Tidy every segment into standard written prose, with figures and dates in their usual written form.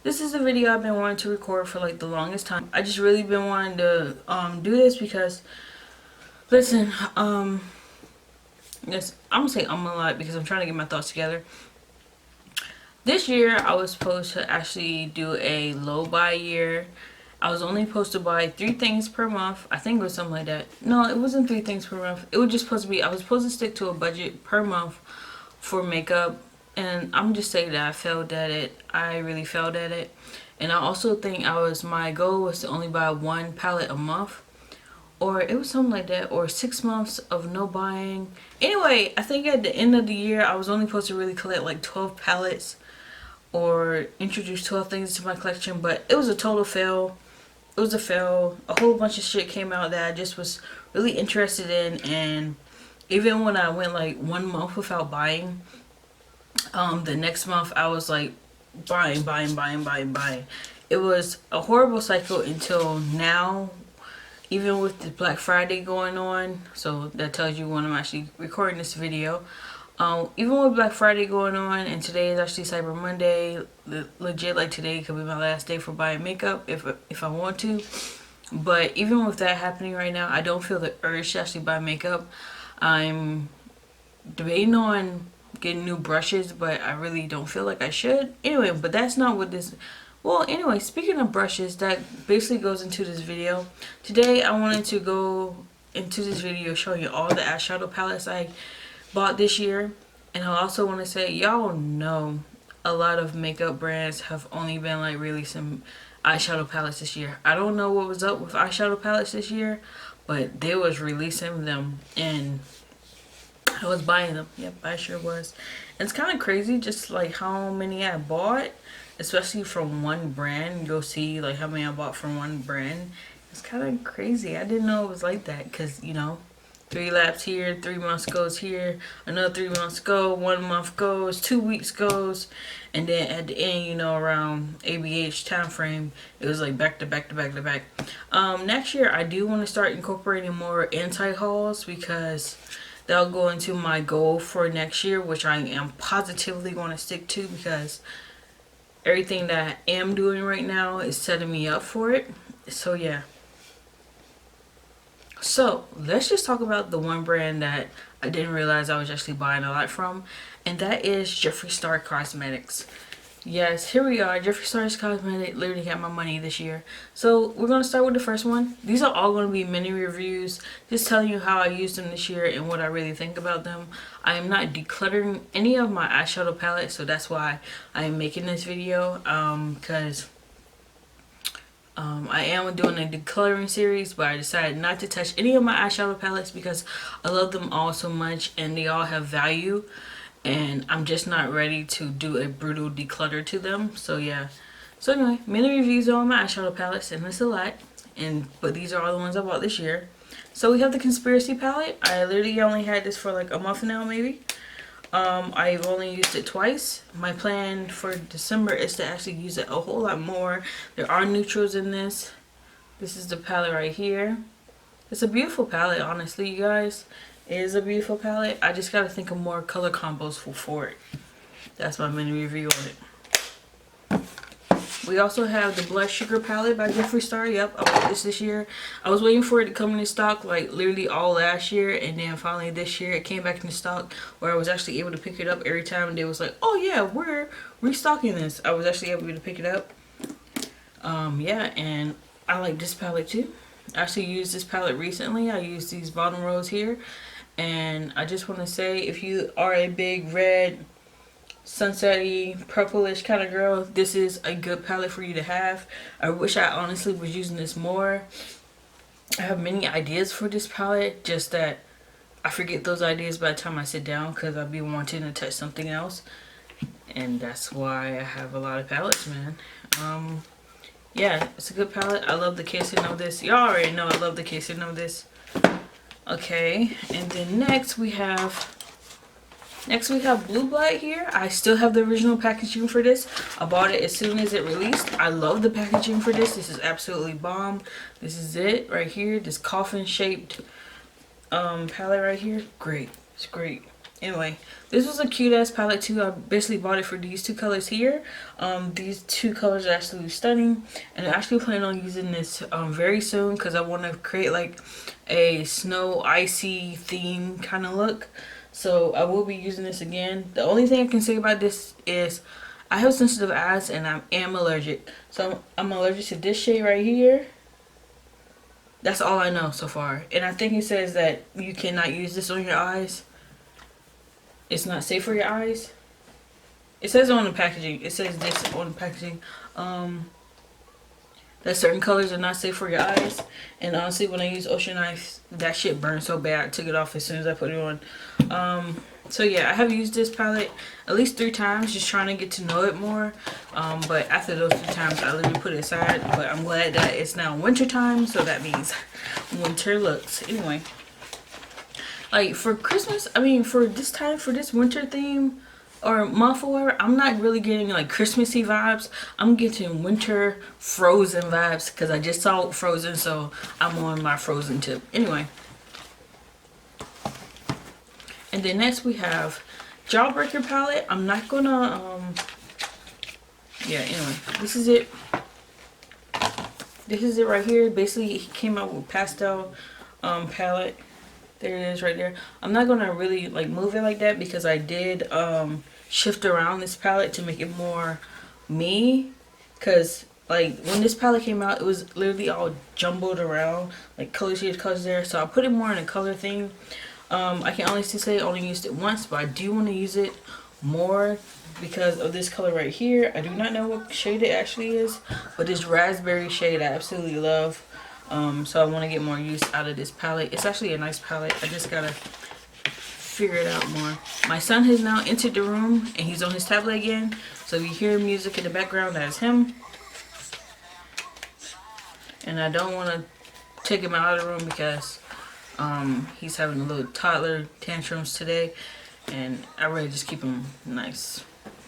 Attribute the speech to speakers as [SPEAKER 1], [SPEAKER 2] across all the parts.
[SPEAKER 1] this is the video I've been wanting to record for like the longest time. I just really been wanting to do this because, listen, yes, I'm gonna say a lot because I'm trying to get my thoughts together. This year I was supposed to actually do a low buy year. I was only supposed to buy 3 things per month. I think it was something like that. No, it wasn't 3 things per month. It was just supposed to be, I was supposed to stick to a budget per month for makeup. And I'm just saying that I failed at it. I really failed at it. And I also think my goal was to only buy 1 palette a month. Or it was something like that. Or 6 months of no buying. Anyway, I think at the end of the year, I was only supposed to really collect like 12 palettes. Or introduce 12 things to my collection. But it was a total fail. It was a fail. A whole bunch of shit came out that I just was really interested in. And even when I went like 1 month without buying, the next month I was like buying. It was a horrible cycle until now, even with the Black Friday going on. So that tells you when I'm actually recording this video. Even with Black Friday going on, and today is actually Cyber Monday, legit, like today could be my last day for buying makeup if I want to. But even with that happening right now, I don't feel the urge to actually buy makeup. I'm debating on getting new brushes, but I really don't feel like I should. Anyway, but that's not what this... Well, anyway, speaking of brushes, that basically goes into this video. Today, I wanted to go into this video showing you all the eyeshadow palettes I bought this year. And I also want to say, y'all know a lot of makeup brands have only been like releasing eyeshadow palettes this year. I don't know what was up with eyeshadow palettes this year, but they was releasing them and I was buying them. Yep, I sure was. And it's kind of crazy just like how many I bought, especially from one brand. You'll see like how many I bought from one brand. It's kind of crazy. I didn't know it was like that because, you know, 3 laps here, 3 months goes here, another 3 months go, 1 month goes, 2 weeks goes, and then at the end, you know, around ABH time frame, it was like back to back to back to back. Next year, I do want to start incorporating more anti-hauls because that'll go into my goal for next year, which I am positively going to stick to because everything that I am doing right now is setting me up for it. So yeah. So let's just talk about the one brand that I didn't realize I was actually buying a lot from, and that is Jeffree Star Cosmetics. Yes, here we are. Jeffree Star's Cosmetics literally got my money this year. So we're going to start with the first one. These are all going to be mini reviews, just telling you how I used them this year and what I really think about them. I am not decluttering any of my eyeshadow palettes, so that's why I am making this video, because I am doing a decluttering series, but I decided not to touch any of my eyeshadow palettes because I love them all so much and they all have value. And I'm just not ready to do a brutal declutter to them. So yeah. So anyway, many reviews on my eyeshadow palettes, and it's a lot. But these are all the ones I bought this year. So we have the Conspiracy palette. I literally only had this for like a month now, maybe. I've only used it twice. My plan for December is to actually use it a whole lot more. There are neutrals in this. This is the palette right here. It's a beautiful palette, honestly, you guys. It is a beautiful palette. I just gotta think of more color combos for it. That's my mini review on it. We also have the Blood Sugar palette by Jeffree Star. Yep, I bought this year. I was waiting for it to come into stock like literally all last year, and then finally this year it came back into stock where I was actually able to pick it up every time, and they was like, oh yeah, we're restocking this. I was actually able to pick it up. Yeah, and I like this palette too. I actually used this palette recently. I used these bottom rows here, and I just want to say, if you are a big red, sunset-y, purplish kind of girl, this is a good palette for you to have. I wish I honestly was using this more. I have many ideas for this palette, just that I forget those ideas by the time I sit down because I'll be wanting to touch something else. And that's why I have a lot of palettes, man. Yeah, it's a good palette. I love the casing of this. Y'all already know I love the casing of this. Okay, and then next we have Blue Blight here. I still have the original packaging for this. I bought it as soon as it released. I love the packaging for this. This is absolutely bomb. This is it right here. This coffin shaped palette right here. Great. It's great. Anyway, this was a cute ass palette too. I basically bought it for these two colors here. These two colors are absolutely stunning, and I actually plan on using this very soon because I want to create like a snow icy theme kind of look. So I will be using this again. The only thing I can say about this is I have sensitive eyes and I am allergic. So I'm allergic to this shade right here. That's all I know so far. And I think it says that you cannot use this on your eyes. It's not safe for your eyes. It says on the packaging. It says this on the packaging. That certain colors are not safe for your eyes. And honestly, when I use Ocean Eyes, that shit burned so bad. I took it off as soon as I put it on. So yeah, I have used this palette at least 3 times, just trying to get to know it more. But after those 3 times, I literally put it aside. But I'm glad that it's now winter time, so that means winter looks. Anyway, like for Christmas, I mean for this time, for this winter theme or month or whatever, I'm not really getting like Christmassy vibes. I'm getting winter Frozen vibes because I just saw Frozen, so I'm on my Frozen tip. Anyway. And then next we have Jawbreaker palette. I'm not gonna, yeah, anyway, this is it. This is it right here. Basically, he came out with pastel palette. There it is right there. I'm not gonna really like move it like that because I did shift around this palette to make it more me. Cause like when this palette came out, it was literally all jumbled around, like color shades, colors there. So I put it more in a color theme. I can honestly say I only used it once, but I do want to use it more because of this color right here. I do not know what shade it actually is, but this raspberry shade I absolutely love. So I want to get more use out of this palette. It's actually a nice palette. I just gotta figure it out more. My son has now entered the room and he's on his tablet again. So if you hear music in the background, that is him. And I don't want to take him out of the room because he's having a little toddler tantrums today, and I really just keep him nice.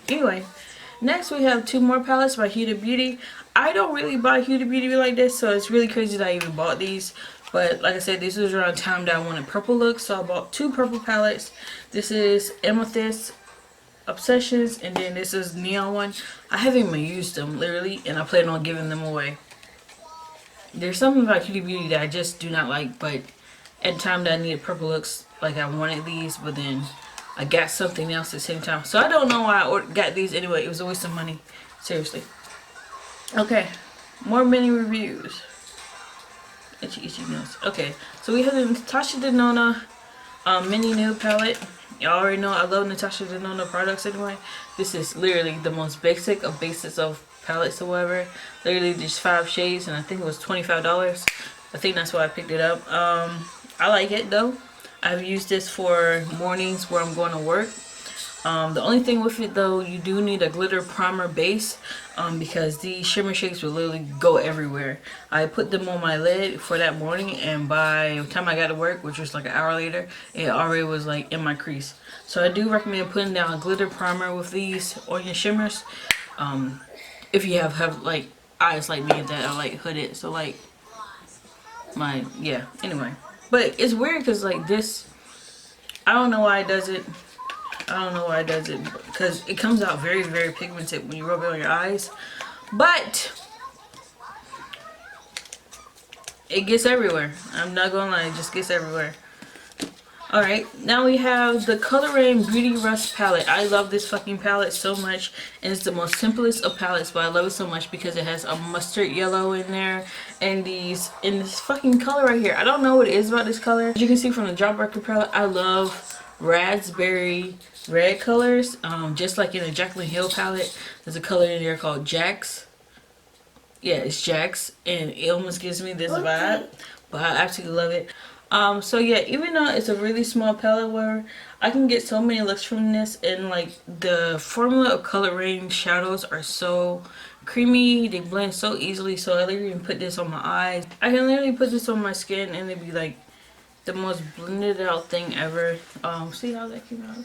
[SPEAKER 1] Anyway, next we have 2 more palettes by Huda Beauty. I don't really buy Huda Beauty like this, so it's really crazy that I even bought these. But like I said, this was around time that I wanted purple looks, so I bought 2 purple palettes. This is Amethyst Obsessions, and then this is Neon one. I haven't even used them literally, and I plan on giving them away. There's something about Huda Beauty that I just do not like, but at the time that I needed purple looks, like I wanted these, but then I got something else at the same time. So I don't know why I got these anyway. It was a waste of money. Seriously. Okay. More mini reviews. Itchy nose. Okay. So we have the Natasha Denona mini nude palette. Y'all already know I love Natasha Denona products anyway. This is literally the most basic of basics of palettes or whatever. Literally just 5 shades, and I think it was $25. I think that's why I picked it up. I like it though. I've used this for mornings where I'm going to work. The only thing with it though, you do need a glitter primer base because these shimmer shakes will literally go everywhere. I put them on my lid for that morning, and by the time I got to work, which was like an hour later, it already was like in my crease. So I do recommend putting down a glitter primer with these on your shimmers. If you have like eyes like me that are like hooded, so like yeah, anyway. But it's weird because like this, I don't know why it does it. I don't know why it does it because it comes out very, very pigmented when you rub it on your eyes. But it gets everywhere. I'm not gonna lie, it just gets everywhere. Alright, now we have the Color Rain Beauty Rush palette. I love this fucking palette so much, and it's the most simplest of palettes, but I love it so much because it has a mustard yellow in there and this fucking color right here. I don't know what it is about this color. As you can see from the Jawbreaker palette, I love raspberry red colors. Just like in the Jaclyn Hill palette, there's a color in there called Jax. Yeah, it's Jax, and it almost gives me this vibe, but I absolutely love it. So yeah, even though it's a really small palette, where I can get so many looks from this, and like the formula of Color Rain shadows are so creamy, they blend so easily, so I literally can put this on my eyes. I can literally put this on my skin and it'd be like the most blended out thing ever. See how that came out?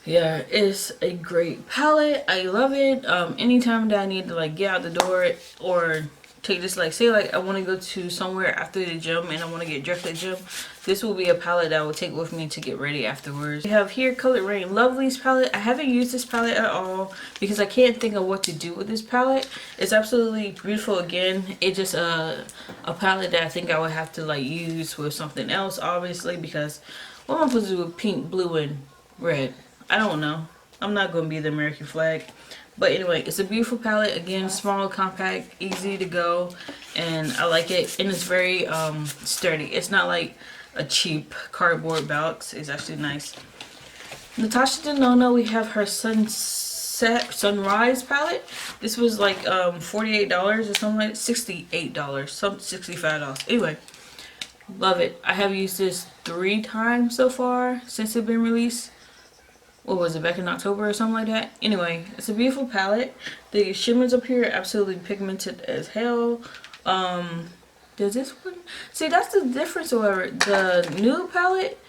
[SPEAKER 1] Yeah, it's a great palette. I love it. Anytime that I need to like get out the door or take this, like say like I want to go to somewhere after the gym and I want to get dressed at the gym, this will be a palette that I will take with me to get ready afterwards. We have here Colored Rain Lovely's palette. I haven't used this palette at all because I can't think of what to do with this palette. It's absolutely beautiful. Again, it's just a palette that I think I would have to like use with something else, obviously, because what am I supposed to do with pink, blue, and red? I don't know. I'm not going to be the American flag. But anyway, it's a beautiful palette. Again, small, compact, easy to go. And I like it. And it's very sturdy. It's not like a cheap cardboard box. It's actually nice. Natasha Denona, we have her Sunrise palette. This was like $48 or something like that. $68. Some $65. Anyway, love it. I have used this 3 times so far since it's been released. What was it, back in October or something like that? Anyway, it's a beautiful palette. The shimmers up here are absolutely pigmented as hell. Does this one? See, that's the difference, however. The new palette,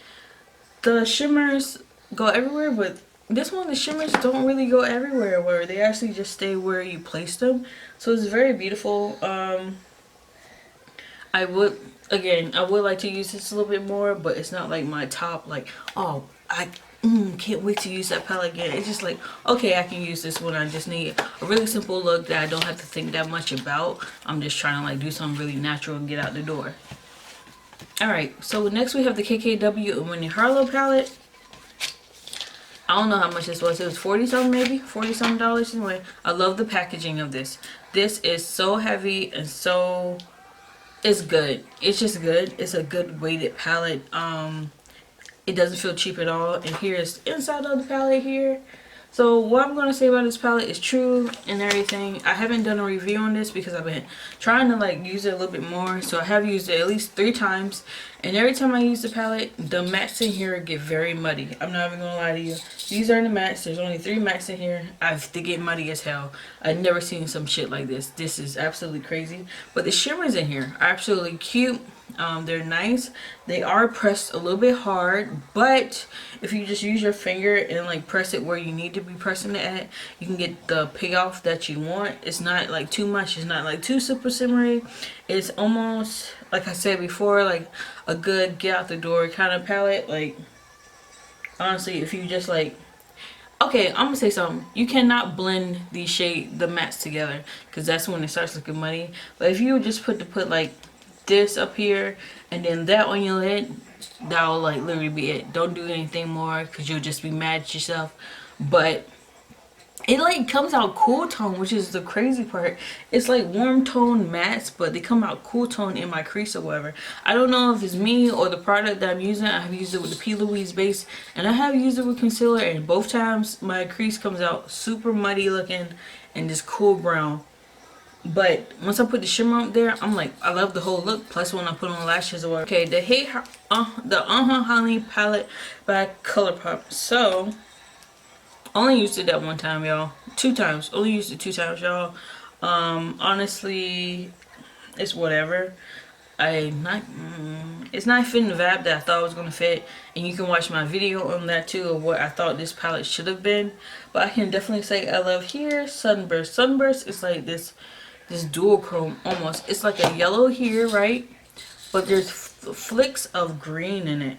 [SPEAKER 1] the shimmers go everywhere, but this one, the shimmers don't really go everywhere, where they actually just stay where you place them. So it's very beautiful. I would like to use this a little bit more, but it's not like my top, like, oh, I can't wait to use that palette again. It's just like, okay, I can use this when I just need a really simple look that I don't have to think that much about. I'm just trying to like do something really natural and get out the door. Alright, so next we have the KKW and Winnie Harlow palette. I don't know how much this was. It was 40 something, maybe 40 something dollars. Anyway, I love the packaging of this. This is so heavy and so, it's good. It's just good. It's a good weighted palette. It doesn't feel cheap at all. And here's the inside of the palette here. So what I'm going to say about this palette is true and everything. I haven't done a review on this because I've been trying to like use it a little bit more. So I have used it at least 3 times. And every time I use the palette, the mattes in here get very muddy. I'm not even going to lie to you. These are the mattes. There's only 3 mattes in here. They get muddy as hell. I've never seen some shit like this. This is absolutely crazy. But the shimmers in here are absolutely cute. They're nice. They are pressed a little bit hard, but if you just use your finger and like press it where you need to be pressing it at, you can get the payoff that you want. It's not like too much. It's not like too super shimmery. It's almost, like I said before, like a good get out the door kind of palette. Like, honestly, if you just like, okay, I'm gonna say something. You cannot blend the mattes together, because that's when it starts looking muddy. But if you just put like this up here and then that on your lid, that will like literally be it. Don't do anything more, because you'll just be mad at yourself. But it like comes out cool tone, which is the crazy part. It's like warm tone mattes, but they come out cool tone in my crease or whatever. I don't know if it's me or the product that I'm using. I have used it with the P. Louise base, and I have used it with concealer, and both times my crease comes out super muddy looking and just cool brown. But once I put the shimmer up there, I'm like, I love the whole look. Plus when I put on lashes or whatever. Okay, the Honey palette by ColourPop. So only used it that one time, y'all. 2 times. Only used it 2 times, y'all. Honestly, it's whatever. It's not fitting the vibe that I thought it was gonna fit, and you can watch my video on that too of what I thought this palette should have been. But I can definitely say I love here Sunburst. Sunburst is like this dual chrome almost. It's like a yellow here, right? But there's flicks of green in it.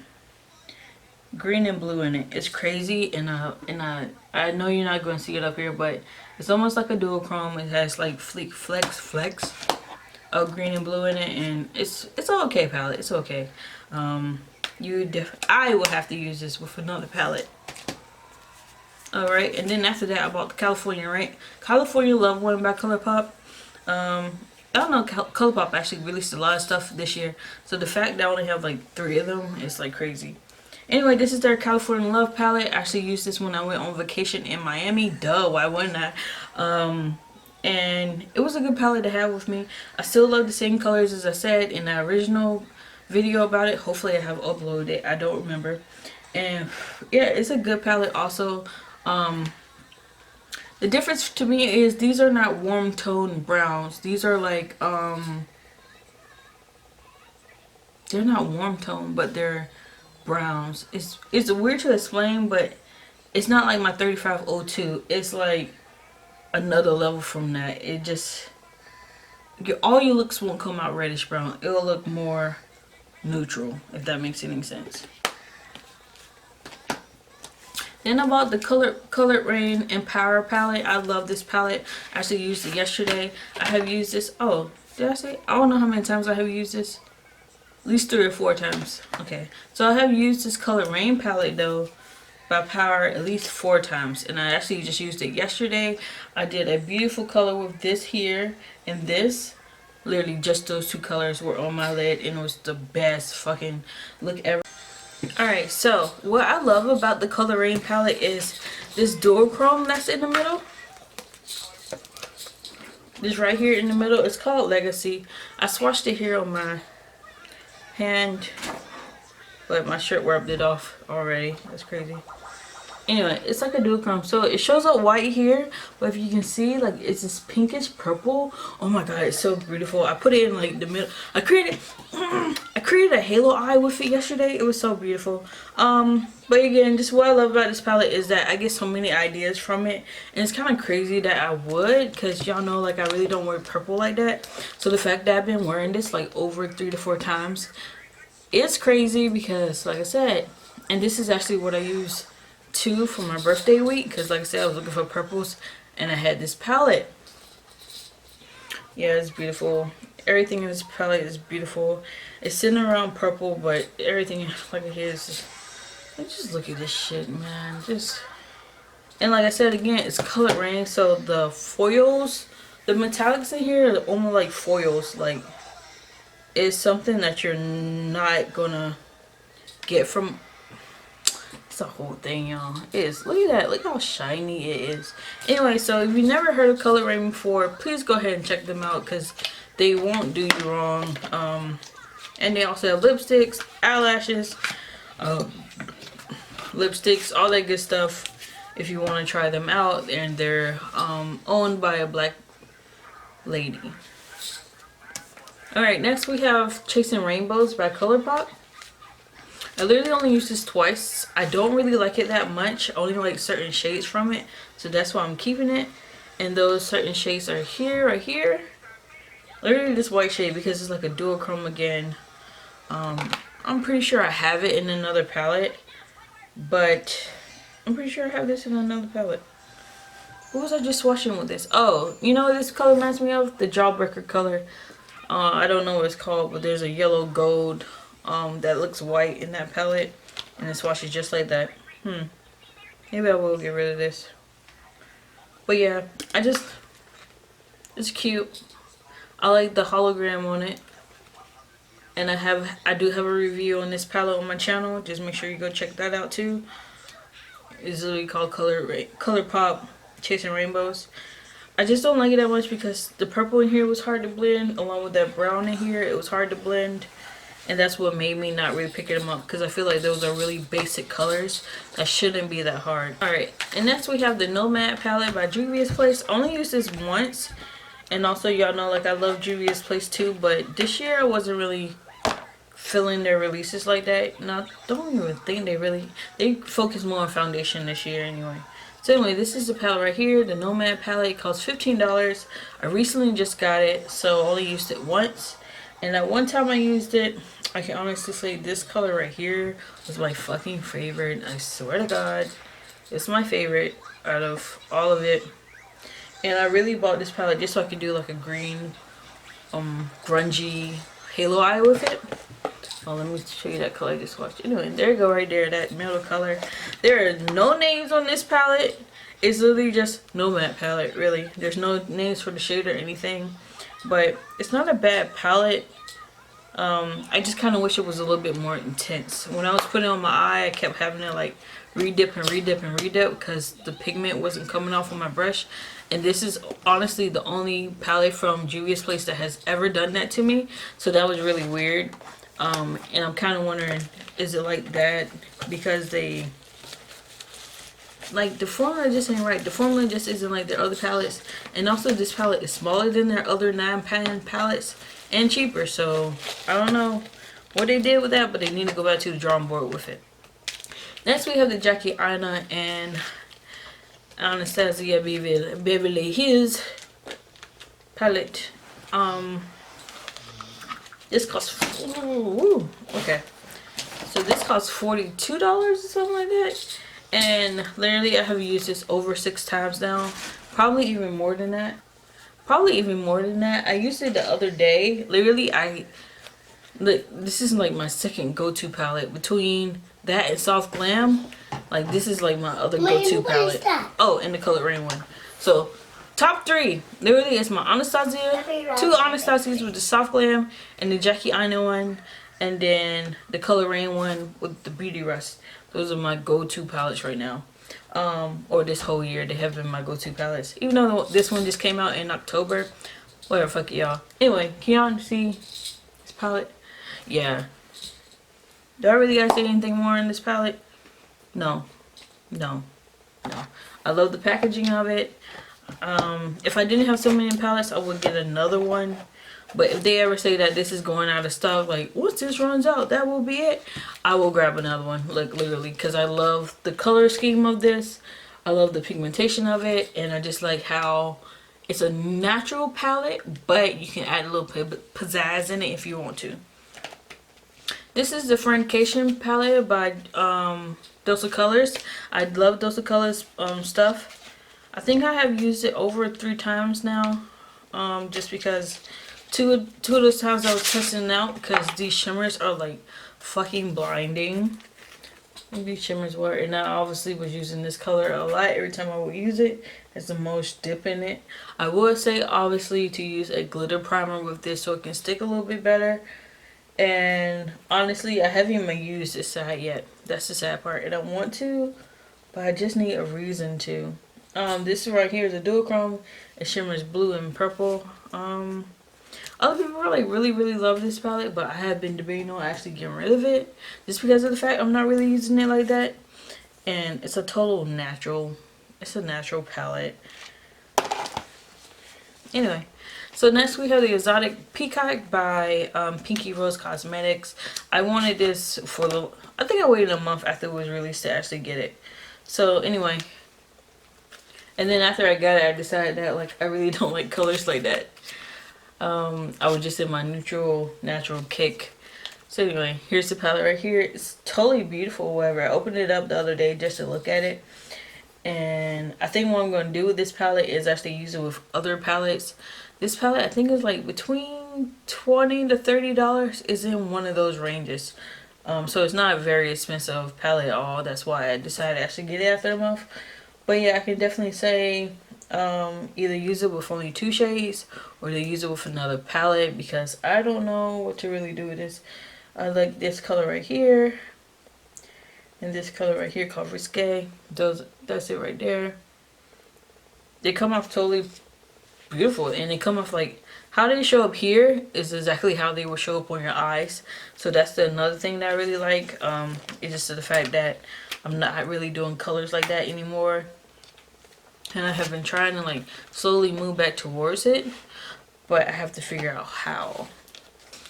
[SPEAKER 1] Green and blue in it. It's crazy, and I know you're not going to see it up here, but it's almost like a dual chrome. It has like flecks of green and blue in it, and it's an okay palette. It's okay. I will have to use this with another palette. Alright, and then after that I bought the California, right? California Love One by ColourPop. I don't know, ColourPop actually released a lot of stuff this year, so the fact that I only have like 3 of them is like crazy. Anyway, this is their California Love palette. I actually used this when I went on vacation in Miami. Duh, why wouldn't I? And it was a good palette to have with me. I still love the same colors as I said in the original video about it. Hopefully I have uploaded it. I don't remember. And yeah, it's a good palette also. The difference to me is these are not warm tone browns. These are like they're not warm tone, but they're browns. It's weird to explain, but it's not like my 3502. It's like another level from that. all your looks won't come out reddish brown. It'll look more neutral, if that makes any sense. Then I bought the Colored Rain and Power palette. I love this palette. I actually used it yesterday. I have used this. Oh, did I say? I don't know how many times I have used this. At least 3 or 4 times. Okay. So I have used this Colored Rain palette though by Power at least 4 times. And I actually just used it yesterday. I did a beautiful color with this here and this. Literally just those 2 colors were on my lid and it was the best fucking look ever. Alright, so what I love about the Colored Rain palette is this duochrome that's in the middle. This right here in the middle, it's called Legacy. I swatched it here on my hand, but my shirt rubbed it off already. That's crazy. Anyway, it's like a duochrome. So it shows up white here, but if you can see, like, it's this pinkish purple. Oh my god, it's so beautiful. I put it in like the middle. I created a halo eye with it yesterday. It was so beautiful. But again, just what I love about this palette is that I get so many ideas from it, and it's kind of crazy that I would, because y'all know, like, I really don't wear purple like that. So the fact that I've been wearing this like over 3 to 4 times, it's crazy because, like I said, and this is actually what I use too for my birthday week, because like I said, I was looking for purples and I had this palette. Yeah, it's beautiful. Everything in this palette is beautiful. It's sitting around purple, but everything like it is just look at this shit, man. And like I said again, it's Colored Rain, so the foils, the metallics in here are almost like foils. Like, it's something that you're not gonna get from. It's a whole thing, y'all. It is. Look at that. Look how shiny it is. Anyway, so if you've never heard of Colored Rain before, please go ahead and check them out because they won't do you wrong. And they also have lipsticks, eyelashes, lipsticks, all that good stuff if you want to try them out. And they're owned by a black lady. Alright, next we have Chasing Rainbows by ColourPop. I literally only used this twice. I don't really like it that much. I only like certain shades from it. So that's why I'm keeping it. And those certain shades are here, right here. Literally this white shade because it's like a duochrome again. I'm pretty sure I have it in another palette. But I'm pretty sure I have this in another palette. What was I just swatching with this? Oh, you know what this color reminds me of? The Jawbreaker color. I don't know what it's called, but there's a yellow gold that looks white in that palette, and it swatches just like that. Maybe I will get rid of this. But yeah, it's cute. I like the hologram on it, and I do have a review on this palette on my channel. Just make sure you go check that out too. It's literally called ColourPop Chasing Rainbows. I just don't like it that much because the purple in here was hard to blend, along with that brown in here. It was hard to blend. And that's what made me not really pick them up, because I feel like those are really basic colors that shouldn't be that hard. Alright, and next we have the Nomad palette by Juvia's Place. I only used this once, and also y'all know, like, I love Juvia's Place too, but this year I wasn't really feeling their releases like that. And I don't even think they focus more on foundation this year anyway. So anyway, this is the palette right here, the Nomad palette. It costs $15. I recently just got it, so I only used it once. And that one time I used it, I can honestly say this color right here was my fucking favorite. I swear to God, it's my favorite out of all of it. And I really bought this palette just so I could do like a green, grungy halo eye with it. Oh, let me show you that color I just watched. Anyway, there you go right there, that middle color. There are no names on this palette. It's literally just Nomad palette, really. There's no names for the shade or anything. But it's not a bad palette. I just kind of wish it was a little bit more intense. When I was putting it on my eye, I kept having to like redip and redip and redip because the pigment wasn't coming off of my brush. And this is honestly the only palette from Juvia's Place that has ever done that to me. So that was really weird. And I'm kind of wondering, is it like that because they... Like, the formula just ain't right. The formula just isn't like their other palettes. And also, this palette is smaller than their other 9-pan palettes and cheaper. So, I don't know what they did with that, but they need to go back to the drawing board with it. Next, we have the Jackie Aina and Anastasia Beverly Hills palette. This costs, ooh, okay. So this costs $42 or something like that. And literally I have used this over 6 times now. Probably even more than that. Probably even more than that. I used it the other day. Literally, look, this is like my second go-to palette. Between that and Soft Glam, like this is like my other go-to palette. Oh, and the Color Rain one. So top 3, literally, it's my Anastasia, 2 Anastasias with the Soft Glam, and the Jackie Aina one, and then the Color Rain one with the Beauty Rust. Those are my go-to palettes right now. Or this whole year, they have been my go-to palettes. Even though this one just came out in October. Whatever, fuck it, y'all. Anyway, can y'all see this palette? Yeah. Do I really gotta say anything more in this palette? No. No. No. I love the packaging of it. If I didn't have so many palettes, I would get another one. But if they ever say that this is going out of stock, like once this runs out, that will be it, I will grab another one, like literally, because I love the color scheme of this. I love the pigmentation of it, and I just like how it's a natural palette, but you can add a little pizzazz in it if you want to. This is the Friendcation palette by Dose of Colors. I love Dose of Colors stuff. I think I have used it over 3 times now, just because two of those times I was testing it out, because these shimmers are like fucking blinding. These shimmers were, and I obviously was using this color a lot every time I would use it. It's the most dip in it. I would say obviously to use a glitter primer with this so it can stick a little bit better. And honestly, I haven't even used this side yet. That's the sad part. And I want to, but I just need a reason to. This right here is a duochrome. It shimmers blue and purple. Other people really, really love this palette, but I have been debating on actually getting rid of it just because of the fact I'm not really using it like that. And it's a total natural, it's a natural palette. Anyway, so next we have the Exotic Peacock by Pinky Rose Cosmetics. I wanted this for the, I think I waited a month after it was released to actually get it. So anyway, and then after I got it, I decided that like I really don't like colors like that. I was just in my natural kick. So anyway, here's the palette right here. It's totally beautiful. Whatever. I opened it up the other day just to look at it, and I think what I'm going to do with this palette is actually use it with other palettes. This palette I think is like between $20 to $30. Is in one of those ranges. So it's not a very expensive palette at all. That's why I decided to actually get it after a month. But yeah, I can definitely say either use it with only 2 shades or to use it with another palette, because I don't know what to really do with this. I like this color right here and this color right here called Risque. That's it right there. They come off totally beautiful, and they come off like how they show up here is exactly how they will show up on your eyes. So that's another thing that I really like. It's just the fact that I'm not really doing colors like that anymore. And I have been trying to like slowly move back towards it, but I have to figure out how.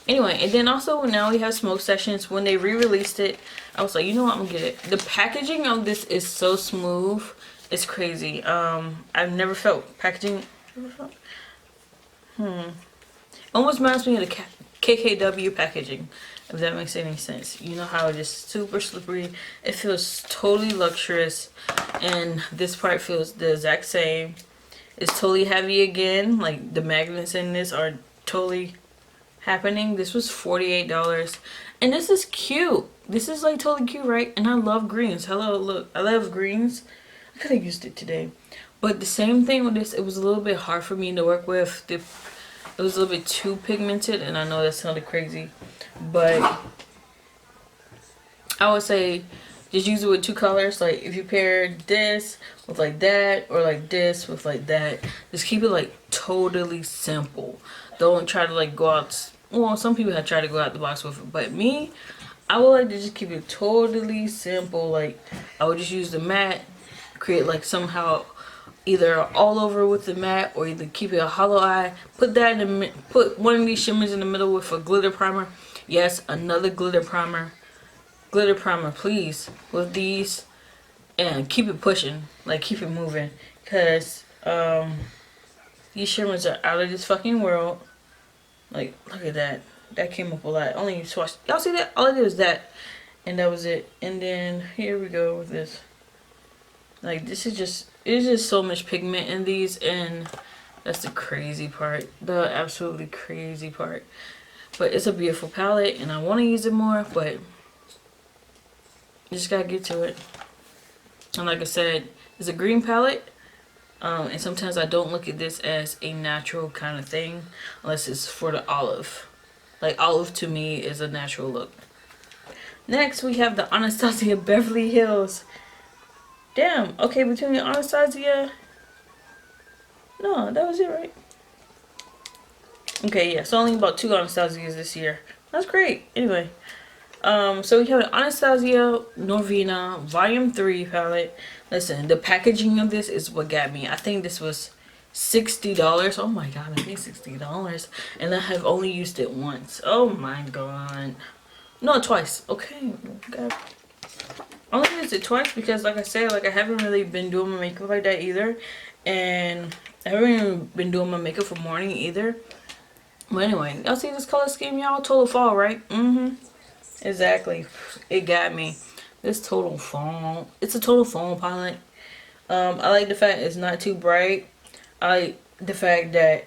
[SPEAKER 1] Anyway, and then also now we have Smoke Sessions. When they re-released it, I was like, you know what, I'm gonna get it. The packaging of this is so smooth. It's crazy. I've never felt packaging. Almost reminds me of the KKW packaging, if that makes any sense. You know how it is super slippery. It feels totally luxurious, and this part feels the exact same. It's totally heavy again. Like the magnets in this are totally happening. This was $48, and this is cute. This is like totally cute, right? And I love greens. Hello, look, I love greens. I could have used it today, but the same thing with this. It was a little bit hard for me to work with. It was a little bit too pigmented, and I know that sounded crazy, but I would say just use it with 2 colors. Like if you pair this with like that, or like this with like that, just keep it like totally simple. Don't try to like go out. Well, some people have tried to go out the box with it, but me, I would like to just keep it totally simple. Like I would just use the matte, create like somehow either all over with the matte, or either keep it a hollow eye. Put that in the, put one of these shimmers in the middle with a glitter primer. Yes, another glitter primer. Glitter primer, please, with these, and keep it pushing. Like keep it moving, because these shimmers are out of this fucking world. Like, look at that. That came up a lot. Only swatched. Y'all see that? All I did was that. And that was it. And then here we go with this. Like, this is just, it's just so much pigment in these. And that's the crazy part. The absolutely crazy part. But it's a beautiful palette. And I want to use it more. But you just got to get to it. And like I said, it's a green palette. And sometimes I don't look at this as a natural kind of thing. Unless it's for the olive. Like, olive to me is a natural look. Next, we have the Anastasia Beverly Hills. Damn. Okay, between the Anastasia... No, that was it, right? Okay, yeah. So only about 2 Anastasias this year. That's great. Anyway. So we have the Anastasia Norvina Volume 3 palette. Listen, the packaging of this is what got me. I think this was $60. Oh my god, I paid $60. And I have only used it once. Oh my god. No, twice. Okay. God. I only used it twice because, like I said, like I haven't really been doing my makeup like that either. And I haven't even been doing my makeup for morning either. But anyway, y'all see this color scheme, y'all? Total fall, right? Mm-hmm. Exactly. It got me. This total fall. It's a total fall palette. I like the fact it's not too bright. I like the fact that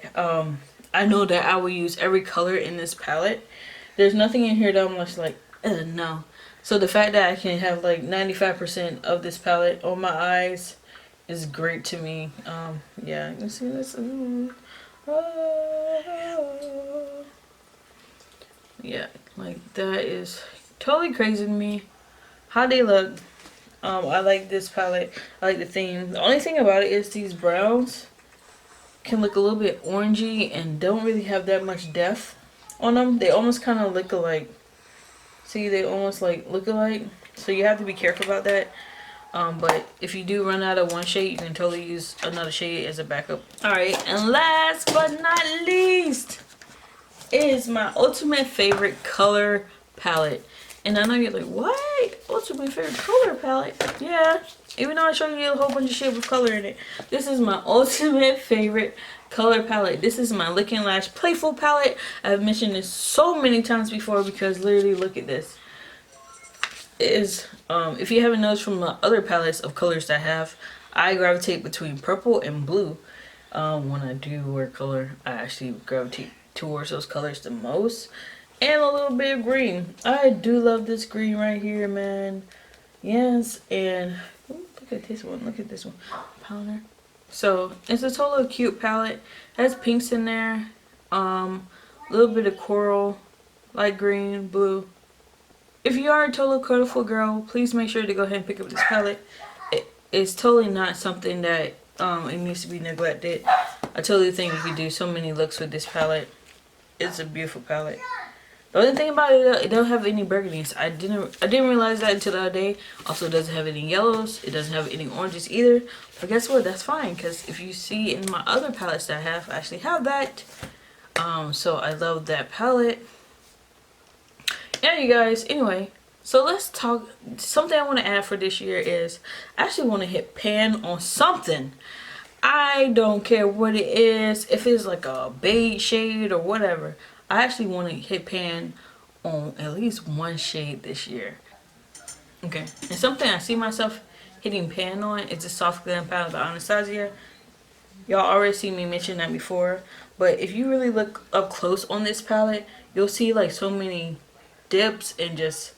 [SPEAKER 1] I know that I will use every color in this palette. There's nothing in here that I'm just like, no. So the fact that I can have like 95% of this palette on my eyes is great to me. Yeah, you can see this. Yeah, like that is totally crazy to me. How they look. I like this palette. I like the theme. The only thing about it is these browns can look a little bit orangey and don't really have that much depth on them. They almost kind of look alike. See, they almost like look alike. So you have to be careful about that. But if you do run out of one shade, you can totally use another shade as a backup. Alright, and last but not least is my ultimate favorite color palette. And I know you're like, what? Ultimate favorite color palette? Yeah, even though I showed you a whole bunch of shit with color in it. This is my ultimate favorite color palette. This is my Lick and Lash Playful palette. I've mentioned this so many times before because literally look at this. It is, if you haven't noticed from the other palettes of colors that I have, I gravitate between purple and blue. When I do wear color, I actually gravitate towards those colors the most. And a little bit of green. I do love this green right here, man. Yes, and ooh, look at this one. Look at this one. Powder. So it's a totally cute palette. It has pinks in there. A little bit of coral, light green, blue. If you are a total colorful girl, please make sure to go ahead and pick up this palette. It's totally not something that it needs to be neglected. I totally think you could do so many looks with this palette. It's a beautiful palette. The only thing about it don't have any burgundies. I didn't realize that until the other day. Also, it doesn't have any yellows. It doesn't have any oranges either. But guess what? That's fine, because if you see in my other palettes that I have, I actually have that. So I love that palette. Yeah, you guys. Anyway, so let's talk. Something I want to add for this year is I actually want to hit pan on something. I don't care what it is. If it's like a beige shade or whatever. I actually want to hit pan on at least one shade this year. Okay, and something I see myself hitting pan on is the Soft Glam palette by Anastasia. Y'all already seen me mention that before, but if you really look up close on this palette, you'll see like so many dips and just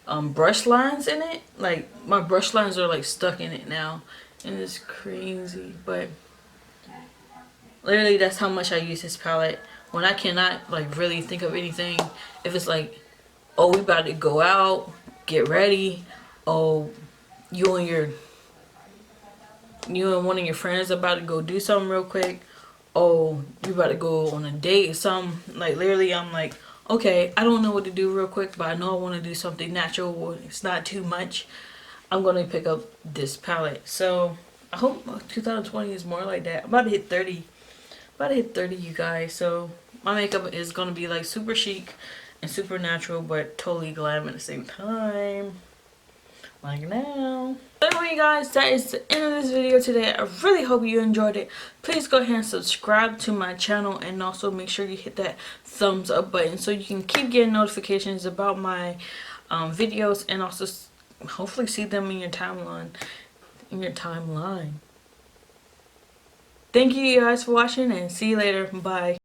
[SPEAKER 1] brush lines in it. Like my brush lines are like stuck in it now, and it's crazy. But literally, that's how much I use this palette. When I cannot like really think of anything, if it's like, oh, we about to go out, get ready, oh, you and one of your friends about to go do something real quick, oh, you about to go on a date or something, like literally I'm like, okay, I don't know what to do real quick, but I know I want to do something natural, it's not too much, I'm gonna pick up this palette. So I hope 2020 is more like that. I'm about to hit 30. You guys, so my makeup is gonna be like super chic and super natural, but totally glam at the same time, like now. anyway, guys, that is the end of this video today. I really hope you enjoyed it. Please go ahead and subscribe to my channel, and also make sure you hit that thumbs up button so you can keep getting notifications about my videos, and also hopefully see them in your timeline. Thank you guys for watching, and see you later. Bye.